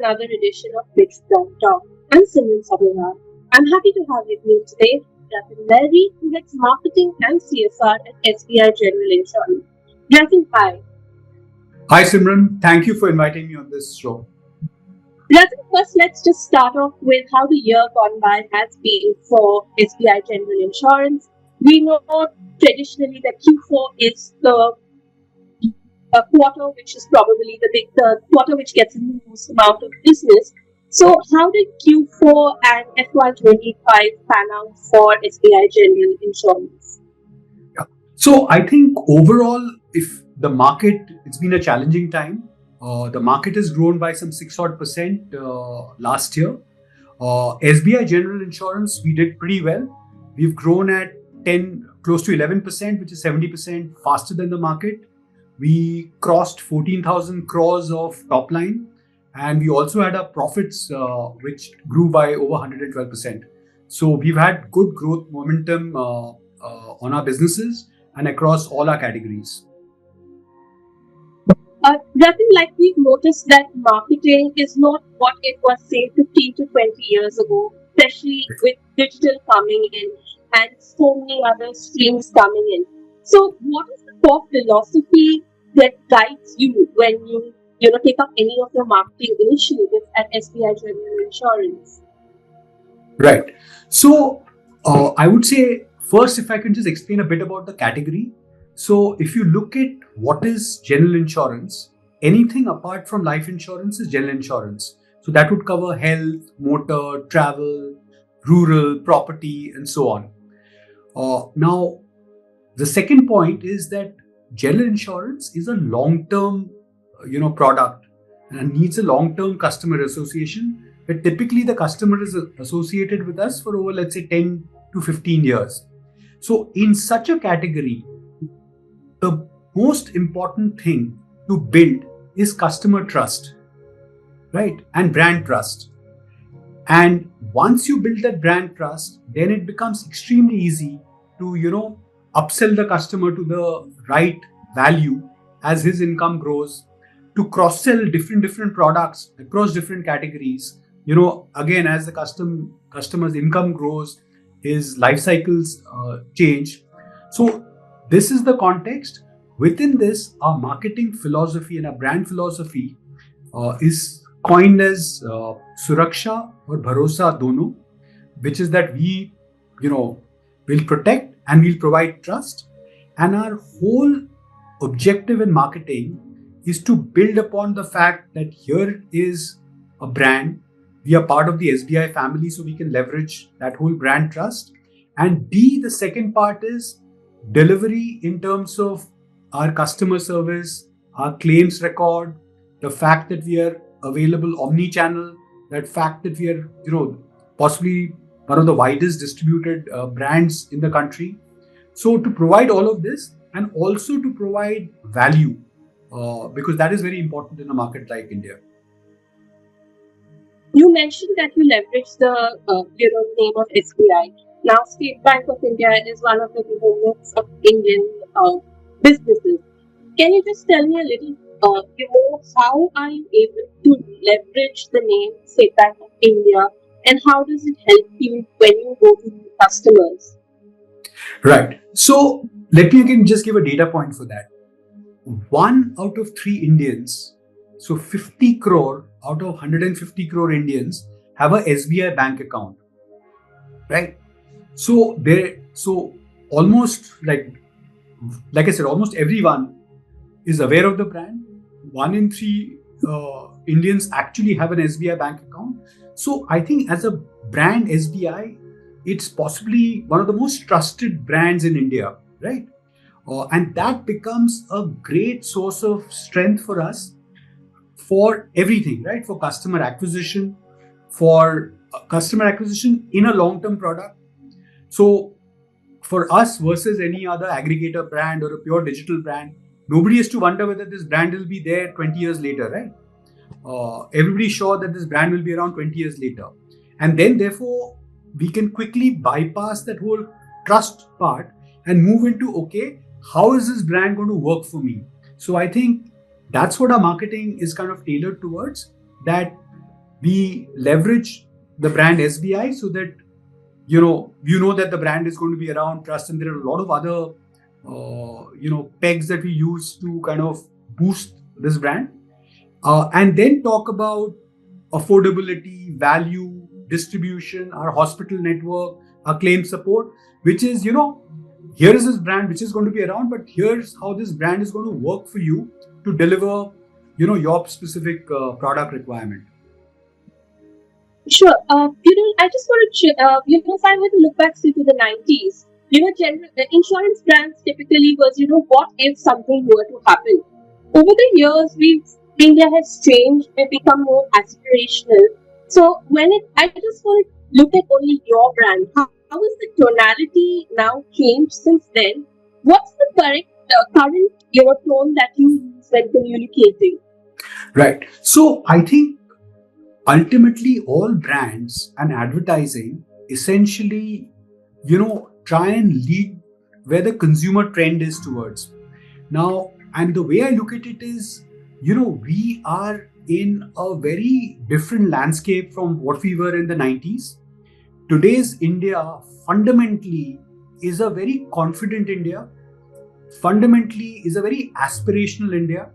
another edition of Pitch BrandTalk. I'm Simran. I'm happy to have with me today Rathin Lahiri, who heads marketing and CSR at SBI General Insurance. Rathin, hi. Hi Simran, thank you for inviting me on this show. Rathin, first let's just start off with how the year gone by has been for SBI General Insurance. We know traditionally that Q4 is the quarter which is probably the quarter which gets the most amount of business. So how did Q4 and FY25 pan out for SBI General Insurance? Yeah. So I think overall, if the market, it's been a challenging time. The market has grown by some 6 odd percent last year. SBI General Insurance, we did pretty well. We've grown at close to 11%, which is 70% faster than the market. We crossed 14,000 crores of top line, and we also had our profits, which grew by over 112%. So we've had good growth momentum on our businesses and across all our categories. Rathin, like we've noticed that marketing is not what it was, say, 15 to 20 years ago, especially with digital coming in and so many other streams coming in. So what is the core philosophy that guides you when you take up any of the marketing initiatives at SBI General Insurance? Right. So I would say first, if I can just explain a bit about the category. So if you look at what is general insurance, anything apart from life insurance is general insurance. So that would cover health, motor, travel, rural, property, and so on. Now, the second point is that general insurance is a long-term, product and needs a long-term customer association. But typically, the customer is associated with us for over, let's say, 10 to 15 years. So, in such a category, the most important thing to build is customer trust, right? And brand trust. And once you build that brand trust, then it becomes extremely easy to, upsell the customer to the right value as his income grows, to cross-sell different products across different categories. Again, as the customer's income grows, his life cycles change. So this is the context. Within this, our marketing philosophy and our brand philosophy is coined as Suraksha or Bharosa Dono, which is that we, will protect and we'll provide trust. And our whole objective in marketing is to build upon the fact that here is a brand. We are part of the SBI family, so we can leverage that whole brand trust. And B, the second part is delivery in terms of our customer service, our claims record, the fact that we are available omni-channel, that fact that we are, possibly one of the widest distributed brands in the country. So to provide all of this and also to provide value, because that is very important in a market like India. You mentioned that you leverage the name of SBI. Now, State Bank of India is one of the behemoths of Indian businesses. Can you just tell me a little more? How are you able to leverage the name State Bank of India, and how does it help you when you go to new customers? Right. So let me again just give a data point for that. 1 out of 3 Indians, so 50 crore out of 150 crore Indians have a SBI bank account, right? So almost like I said, almost everyone is aware of the brand. 1 in 3 Indians actually have an SBI bank account. So I think as a brand SBI, it's possibly one of the most trusted brands in India, right? And that becomes a great source of strength for us for everything, right? For customer acquisition in a long-term product. So for us versus any other aggregator brand or a pure digital brand, nobody has to wonder whether this brand will be there 20 years later, right? Everybody's sure that this brand will be around 20 years later. And then therefore, we can quickly bypass that whole trust part and move into, okay, how is this brand going to work for me? So I think that's what our marketing is kind of tailored towards, that We leverage the brand SBI so that you know that the brand is going to be around, trust, and there are a lot of other pegs that we use to kind of boost this brand, and then talk about affordability, value, distribution, our hospital network, our claim support, which is, here is this brand which is going to be around, but here's how this brand is going to work for you to deliver, your specific product requirement. Sure. I just want to, if I were to look back to the 90s, general insurance brands typically was, what if something were to happen? Over the years, India has changed and become more aspirational. So I just want to look at only your brand. How has the tonality now changed since then? What's the current, tone that you use when communicating? Right. So I think ultimately all brands and advertising essentially, try and lead where the consumer trend is towards. Now, and the way I look at it is, we are in a very different landscape from what we were in the 90s. Today's India fundamentally is a very confident India, fundamentally is a very aspirational India.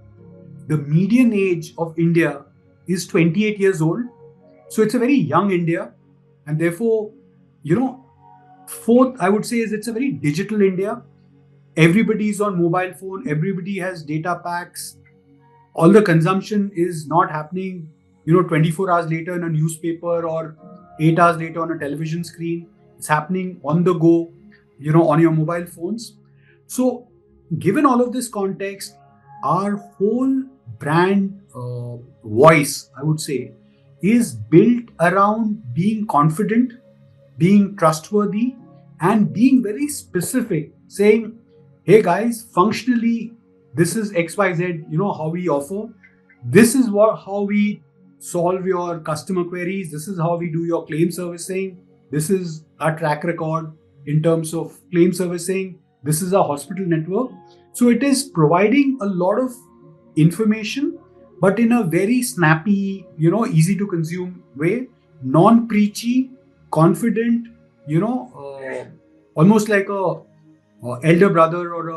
The median age of India is 28 years old. So it's a very young India. And therefore, fourth, I would say, is it's a very digital India. Everybody is on mobile phone. Everybody has data packs. All the consumption is not happening, 24 hours later in a newspaper or 8 hours later on a television screen. It's happening on the go, on your mobile phones. So given all of this context, our whole brand voice, I would say, is built around being confident, being trustworthy, and being very specific, saying, hey guys, functionally, this is XYZ, how we offer. This is how we solve your customer queries. This is how we do your claim servicing. This is our track record in terms of claim servicing. This is our hospital network. So it is providing a lot of information, but in a very snappy, easy to consume way, non-preachy, confident, almost like a elder brother or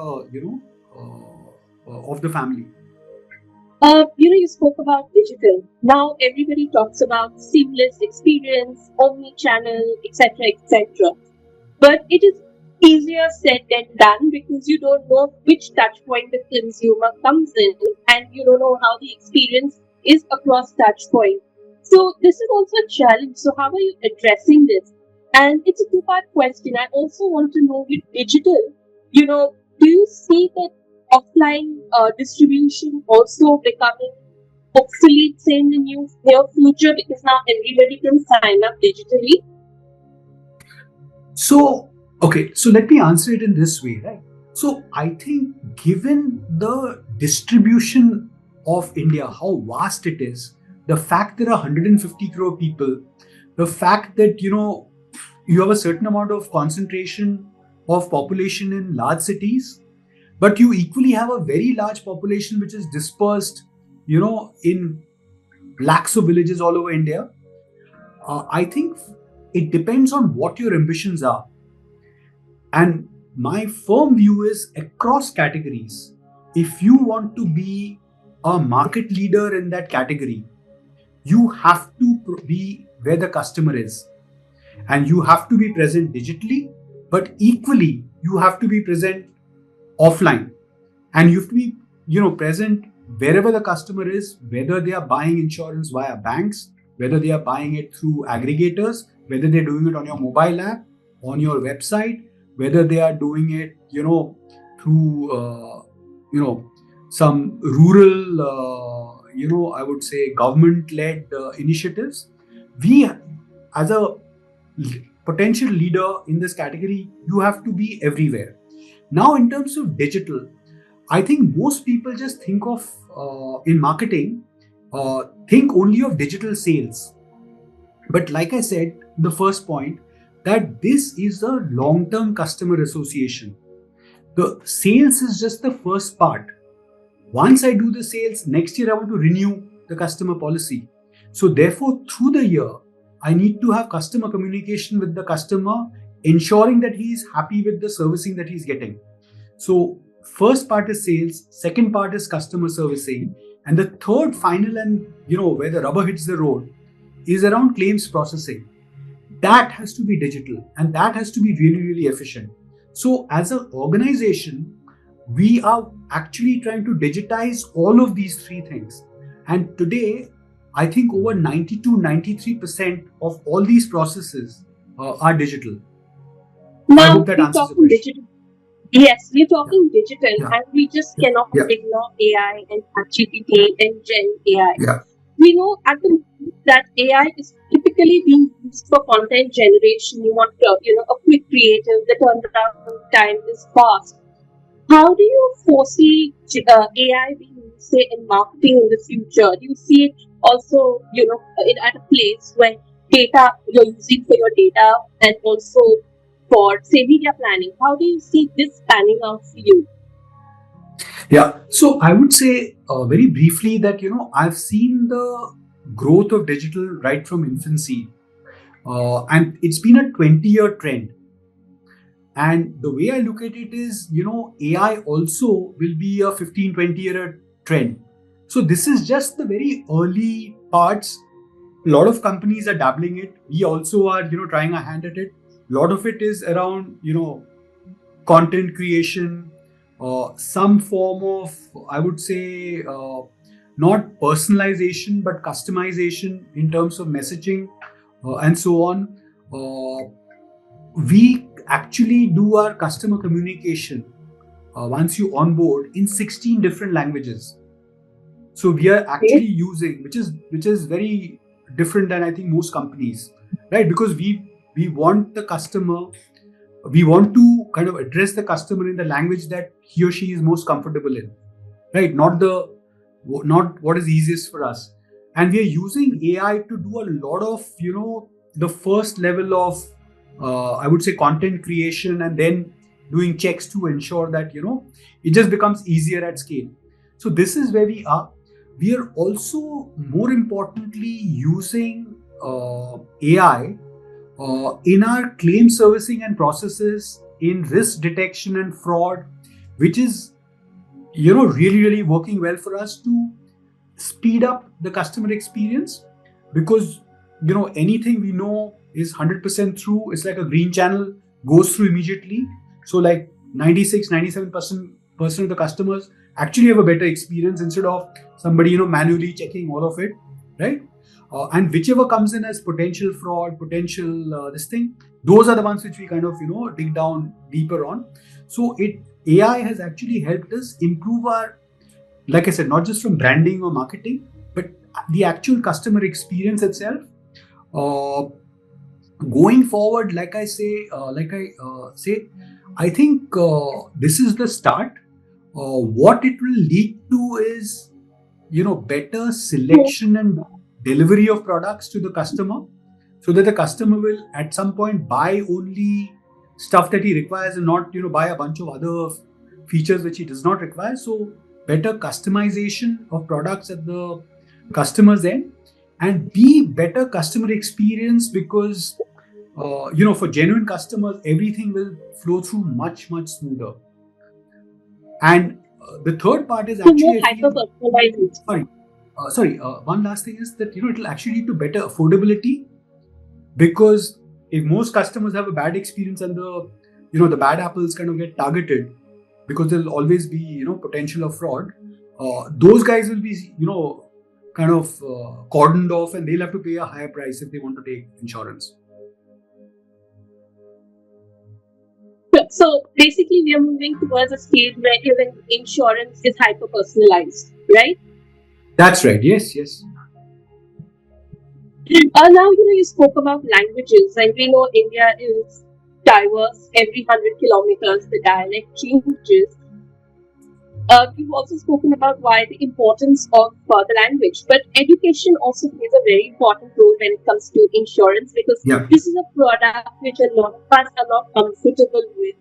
of the family. You spoke about digital. Now everybody talks about seamless experience, omni-channel, etc., etc. But it is easier said than done because you don't know which touch point the consumer comes in, and you don't know how the experience is across touch point. So this is also a challenge. So how are you addressing this? And it's a two-part question. I also want to know with digital, do you see that offline distribution also becoming obsolete, say in the near future, because now everybody can sign up digitally? So, okay, so let me answer it in this way, right? So I think given the distribution of India, how vast it is, the fact there are 150 crore people, the fact that, you have a certain amount of concentration of population in large cities, but you equally have a very large population which is dispersed, in lakhs of villages all over India. I think it depends on what your ambitions are. And my firm view is across categories, if you want to be a market leader in that category, you have to be where the customer is. And you have to be present digitally, but equally, you have to be present offline. And you have to be, present wherever the customer is, whether they are buying insurance via banks, whether they are buying it through aggregators, whether they're doing it on your mobile app, on your website, whether they are doing it, through, some rural, I would say government-led initiatives. We, as a potential leader in this category, you have to be everywhere. Now, in terms of digital, I think most people just think of, in marketing, think only of digital sales. But like I said, the first point, that this is a long-term customer association. The sales is just the first part. Once I do the sales, next year I want to renew the customer policy. So therefore, through the year, I need to have customer communication with the customer, ensuring that he is happy with the servicing that he's getting. So first part is sales, second part is customer servicing, and the third final and where the rubber hits the road is around claims processing. That has to be digital and that has to be really, really efficient. So as an organization, we are actually trying to digitize all of these three things. And today, I think over 92-93% of all these processes are digital. I Now hope that we're answers the talking question. digital. Yes, we're talking digital, Yeah. and we just Yeah. cannot Yeah. ignore AI and GPT and Gen AI. Yeah. We know at the moment that AI is typically being used for content generation. You want a quick creative, the turnaround time is fast. How do you foresee AI being used, say, in marketing in the future? Do you see it also, at a place where data you're using for your data and also for, say, media planning? How do you see this panning out for you? Yeah. So I would say very briefly that, I've seen the growth of digital right from infancy. And it's been a 20-year trend. And the way I look at it is, AI also will be a 15, 20-year trend. So this is just the very early parts. A lot of companies are dabbling it. We also are, trying our hand at it. A lot of it is around, content creation, some form of, I would say, not personalization, but customization in terms of messaging and so on. We actually do our customer communication once you onboard in 16 different languages. So we are actually using, which is very different than I think most companies, right? Because we want the customer, we want to kind of address the customer in the language that he or she is most comfortable in, right? Not what is easiest for us. And we are using AI to do a lot of the first level of I would say content creation, and then doing checks to ensure that it just becomes easier at scale. So this is where we are. We are also more importantly using AI in our claim servicing and processes, in risk detection and fraud, which is really, really working well for us to speed up the customer experience. Because anything we know is 100% through, it's like a green channel, goes through immediately. So like 96-97% of the customers actually have a better experience instead of somebody manually checking all of it, right? And whichever comes in as potential fraud, potential this thing, those are the ones which we kind of dig down deeper on. So AI has actually helped us improve our, like I said, not just from branding or marketing, but the actual customer experience itself. Uh, Going forward, like I say, I think this is the start. What it will lead to is, better selection and delivery of products to the customer, so that the customer will at some point buy only stuff that he requires and not, buy a bunch of other features which he does not require. So better customization of products at the customer's end, and be better customer experience, because for genuine customers, everything will flow through much, much smoother. And the third part is So more actually, I hyper feel, personalized. one last thing is that, it'll actually lead to better affordability, because if most customers have a bad experience and the bad apples kind of get targeted, because there'll always be, potential of fraud, those guys will be, kind of cordoned off, and they'll have to pay a higher price if they want to take insurance. So basically, we are moving towards a stage where even insurance is hyper personalized, right? That's right. Yes, yes. Now, you spoke about languages, and we know India is diverse. Every 100 kilometers, the dialect changes. We've also spoken about why the importance of the language, but education also plays a very important role when it comes to insurance, because Yeah. this is a product which a lot of us are not comfortable with.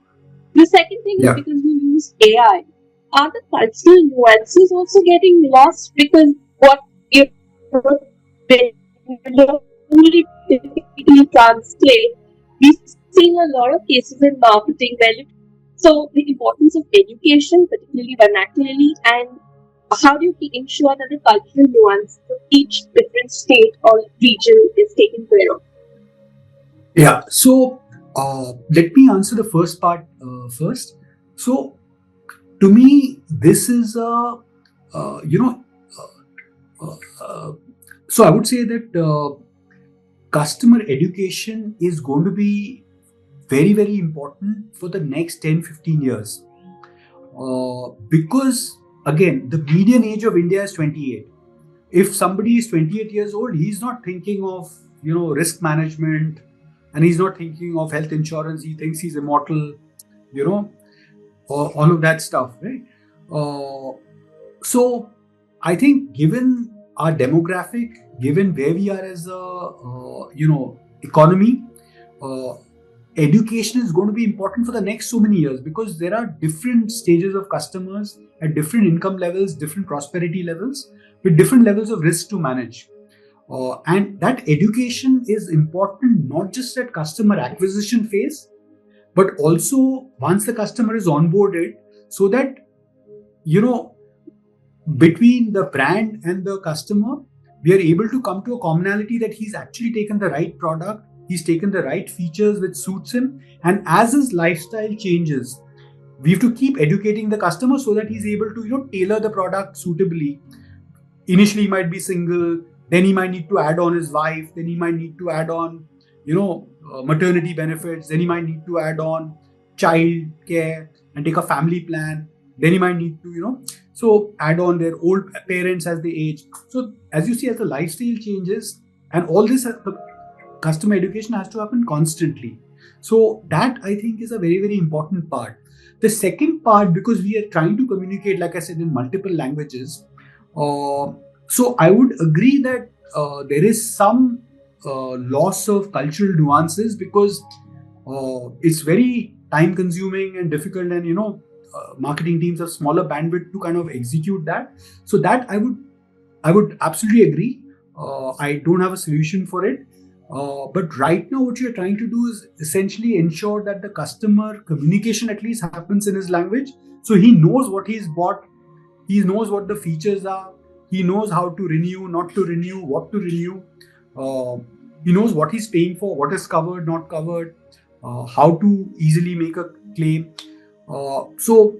The second thing is Yeah. because we use AI. Are the cultural nuances also getting lost? Because what you know, don't really typically translate. We've seen a lot of cases in marketing where so the importance of education, particularly vernacularly, and how do you ensure that the cultural nuance of each different state or region is taken care of? Yeah. So let me answer the first part first. So to me, this is a uh, you know. So I would say that customer education is going to be very very important for the next 10-15 years, because again the median age of India is 28. If somebody is 28 years old, he's not thinking of risk management, and he's not thinking of health insurance. He thinks he's immortal, you know all of that stuff, right? So I think given our demographic, given where we are as a economy, uh, education is going to be important for the next so many years, because there are different stages of customers at different income levels, different prosperity levels, with different levels of risk to manage. And that education is important not just at customer acquisition phase, but also once the customer is onboarded, so that you know between the brand and the customer, we are able to come to a commonality that he's actually taken the right product, he's taken the right features which suits him, and as his lifestyle changes, we have to keep educating the customer so that he's able to tailor the product suitably. Initially he might be single, then he might need to add on his wife, then he might need to add on maternity benefits, then he might need to add on child care and take a family plan, then he might need to so add on their old parents as they age. So as you see, as the lifestyle changes, and all this the customer education has to happen constantly. So that I think is a very very important part. The second part, because we are trying to communicate, like I said, in multiple languages, so I would agree that there is some loss of cultural nuances, because it's very time consuming and difficult, and marketing teams have smaller bandwidth to kind of execute that. So that I would absolutely agree. I don't have a solution for it. But right now, what you're trying to do is essentially ensure that the customer communication at least happens in his language, so he knows what he's bought, he knows what the features are, he knows how to renew, not to renew, what to renew. He knows what he's paying for, what is covered, not covered, how to easily make a claim. So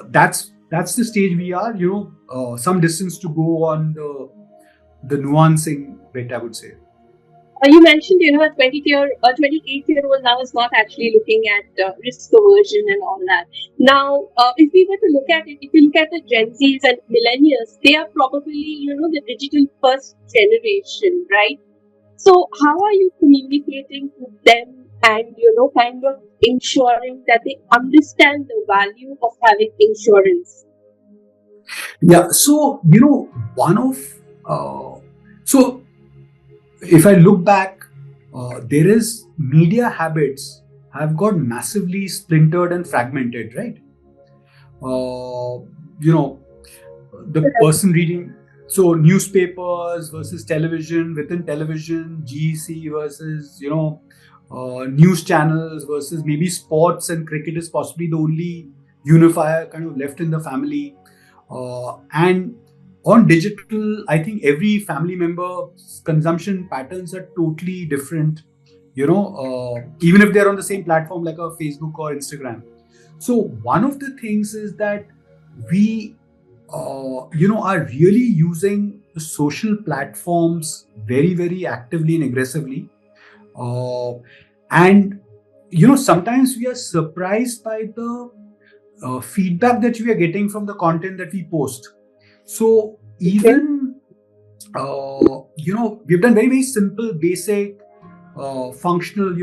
that's the stage we are. Some distance to go on the nuancing bit, I would say. You mentioned, a 28-year-old now is not actually looking at risk aversion and all that. Now, if we were to look at it, if you look at the Gen Zs and millennials, they are probably, the digital first generation, right? So, how are you communicating to them and, kind of ensuring that they understand the value of having insurance? Yeah. So one of so if I look back, there is media habits have got massively splintered and fragmented, right? You know, the person reading, so newspapers versus television, within television, GEC versus news channels, versus maybe sports and cricket is possibly the only unifier kind of left in the family. And on digital, I think every family member's consumption patterns are totally different, even if they're on the same platform like a Facebook or Instagram. So one of the things is that we are really using the social platforms very very actively and aggressively, uh, and sometimes we are surprised by the feedback that we are getting from the content that we post. So Okay. even we've done very very simple basic functional,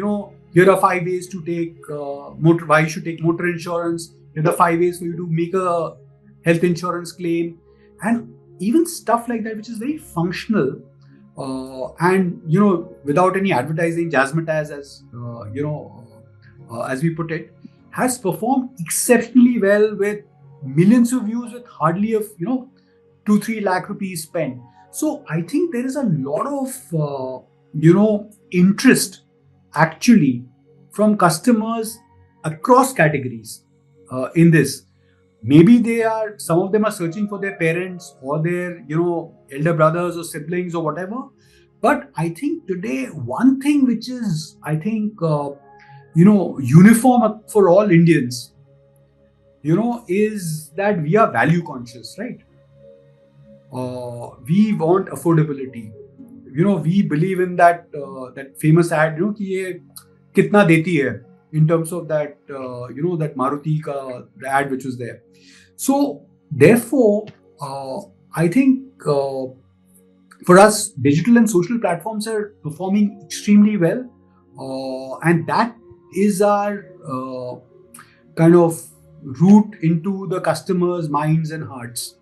here are 5 ways to take motor, why you should take motor insurance, here are the 5 ways for you to make a health insurance claim, and even stuff like that, which is very functional, and without any advertising jazzmatazz, as we put it, has performed exceptionally well with millions of views with hardly a 2-3 lakh rupees spent. So I think there is a lot of interest actually from customers across categories in this. Maybe some of them are searching for their parents or their elder brothers or siblings or whatever. But I think today one thing which is I think uniform for all Indians is that we are value conscious, right? We want affordability. We believe in that famous ad, कि ये कितना देती है, in terms of that that Maruti the ad which was there. So therefore, I think for us, digital and social platforms are performing extremely well, and that is our kind of route into the customers' minds and hearts.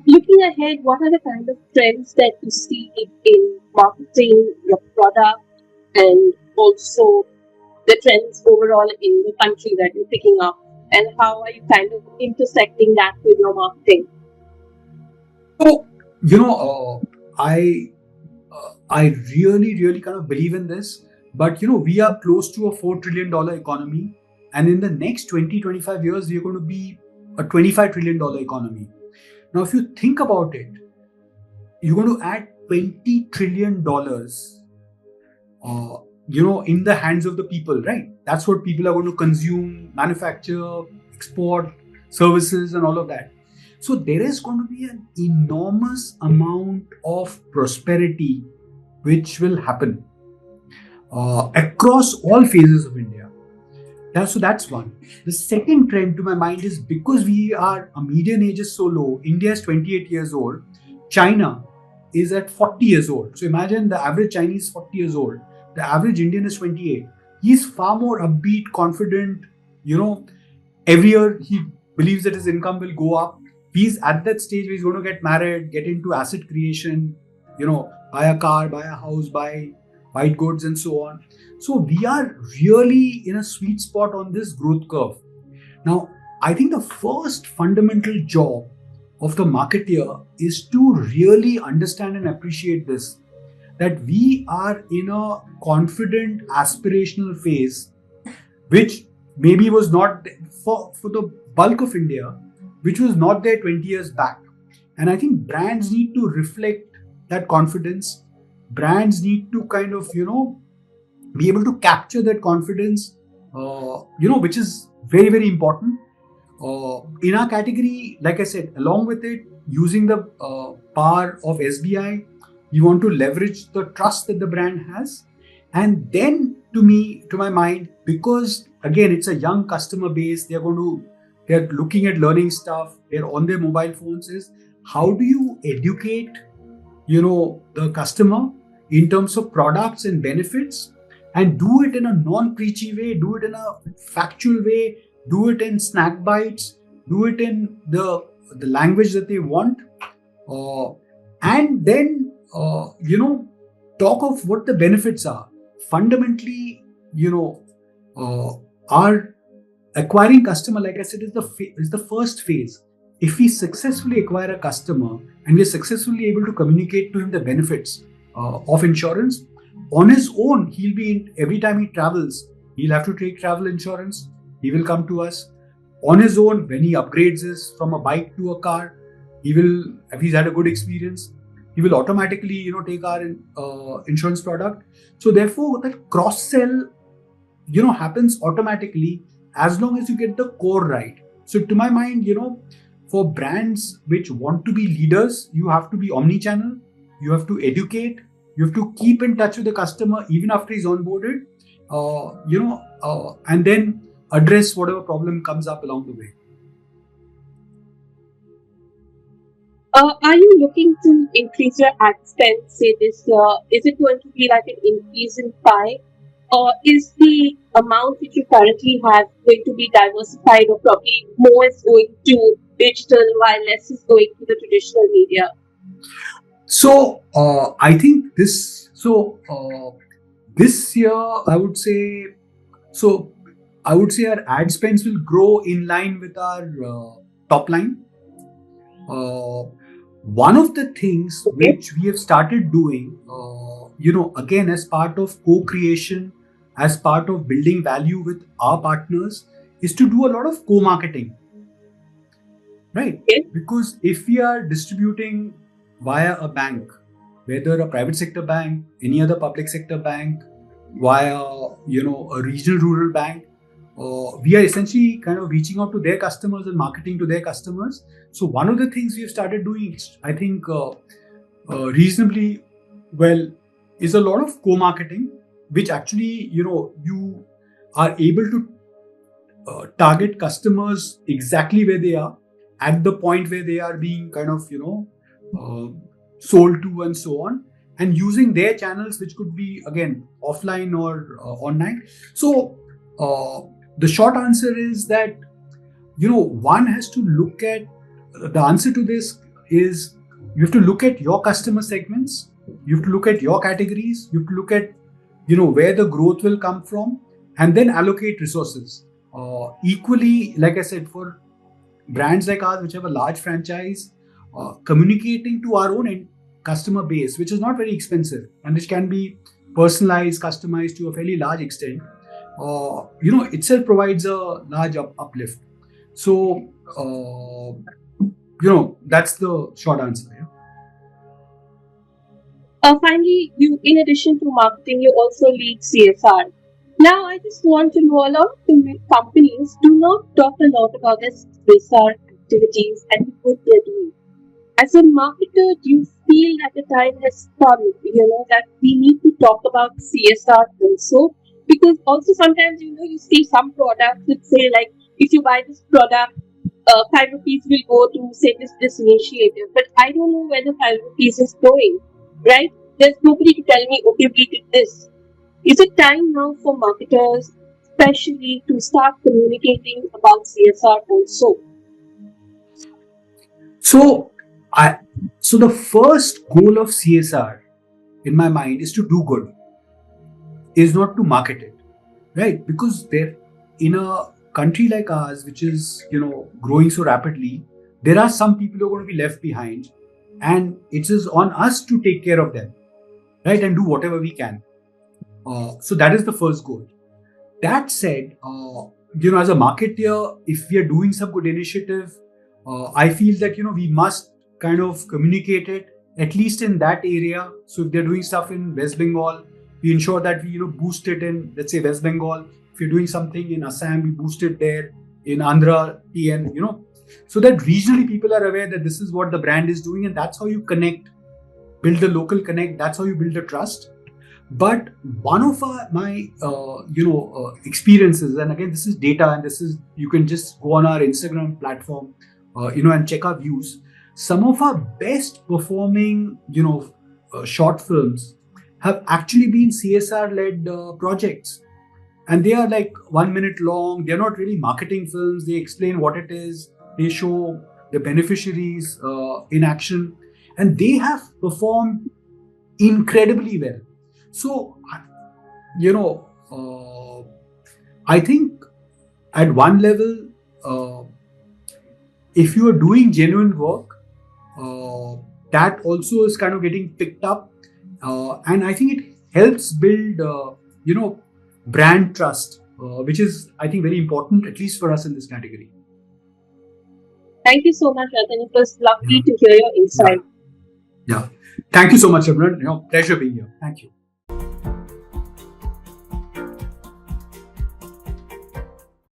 Looking ahead, what are the kind of trends that you see in marketing your product and also the trends overall in the country that you're picking up, and how are you kind of intersecting that with your marketing? So, I really kind of believe in this, but we are close to a $4 trillion economy, and in the next 20-25 years, we are going to be a $25 trillion economy. Now, if you think about it, you're going to add $20 trillion, in the hands of the people, right? That's what people are going to consume, manufacture, export, services, and all of that. So there is going to be an enormous amount of prosperity which will happen across all phases of India. So that's one. The second trend to my mind is because our median age is so low, India is 28 years old, China is at 40 years old. So imagine the average Chinese is 40 years old, the average Indian is 28. He's far more upbeat, confident, every year he believes that his income will go up. He's at that stage where he's going to get married, get into asset creation, buy a car, buy a house, buy white goods and so on. So we are really in a sweet spot on this growth curve. Now, I think the first fundamental job of the marketeer is to really understand and appreciate this, that we are in a confident, aspirational phase, which maybe was not for the bulk of India, which was not there 20 years back. And I think brands need to reflect that confidence. Brands need to kind of, be able to capture that confidence, which is very, very important. In our category, like I said, along with it, using the power of SBI, we want to leverage the trust that the brand has. And then to my mind, because again, it's a young customer base, they're looking at learning stuff, they're on their mobile phones, is how do you educate, the customer in terms of products and benefits, and do it in a non-preachy way, do it in a factual way, do it in snack bites, do it in the language that they want, and then talk of what the benefits are. Fundamentally, our acquiring customer, like I said, is the first phase. If we successfully acquire a customer and we are successfully able to communicate to him the benefits of insurance, on his own, every time he travels, he'll have to take travel insurance. He will come to us. On his own, when he upgrades from a bike to a car, if he's had a good experience, he will automatically, take our insurance product. So therefore, that cross-sell, happens automatically as long as you get the core right. So to my mind, for brands which want to be leaders, you have to be omni-channel, you have to educate, you have to keep in touch with the customer even after he's onboarded, and then address whatever problem comes up along the way. Are you looking to increase your ad spend, say this year? Is it going to be like an increase in pie? Or is the amount which you currently have going to be diversified, or probably more is going to digital while less is going to the traditional media? So I think this year, I would say our ad spends will grow in line with our top line. One of the things Okay. which we have started doing, again, as part of co-creation, as part of building value with our partners, is to do a lot of co-marketing, right? Okay. Because if we are distributing via a bank, whether a private sector bank, any other public sector bank, via a regional rural bank, we are essentially kind of reaching out to their customers and marketing to their customers. So one of the things we have started doing, I think, reasonably well, is a lot of co-marketing, which actually you are able to target customers exactly where they are at the point where they are being kind of uh, sold to and so on, and using their channels, which could be again offline or online. So the short answer is that one has to look at the answer to this is you have to look at your customer segments, you have to look at your categories, you have to look at where the growth will come from, and then allocate resources. Equally, like I said, for brands like ours which have a large franchise, communicating to our own customer base, which is not very expensive and which can be personalized, customized to a fairly large extent, itself provides a large uplift. So that's the short answer. Yeah. Finally, in addition to marketing, you also lead CSR. Now, I just want to know, a lot of companies do not talk a lot about their CSR activities and what they're doing. As a marketer, do you feel that the time has come, that we need to talk about CSR also? Because also sometimes, you see some products that say, like, if you buy this product, 5 rupees will go to, say, this initiative. But I don't know where the 5 rupees is going, right? There's nobody to tell me, okay, we did this. Is it time now for marketers, especially, to start communicating about CSR also? So the first goal of CSR in my mind is to do good, is not to market it, right? Because there, in a country like ours, which is growing so rapidly, there are some people who are going to be left behind, and it is on us to take care of them, right, and do whatever we can. So that is the first goal. That said, as a marketer, if we are doing some good initiative, I feel that we must kind of communicate it at least in that area. So if they're doing stuff in West Bengal, we ensure that we boost it in, let's say, West Bengal. If you're doing something in Assam, we boost it there. In Andhra, TN, so that regionally people are aware that this is what the brand is doing, and that's how you connect, build the local connect. That's how you build the trust. But one of my experiences, and again this is data, and this is, you can just go on our Instagram platform, and check our views. Some of our best performing short films have actually been CSR led projects, and they are like 1 minute long. They're not really marketing films. They explain what it is, they show the beneficiaries in action, and they have performed incredibly well. So, I think at one level, if you are doing genuine work, that also is kind of getting picked up. And I think it helps build, brand trust, which is, I think, very important, at least for us in this category. Thank you so much, Rathin. It was lovely to hear your insight. Yeah. Thank you so much, everyone. Pleasure being here. Thank you.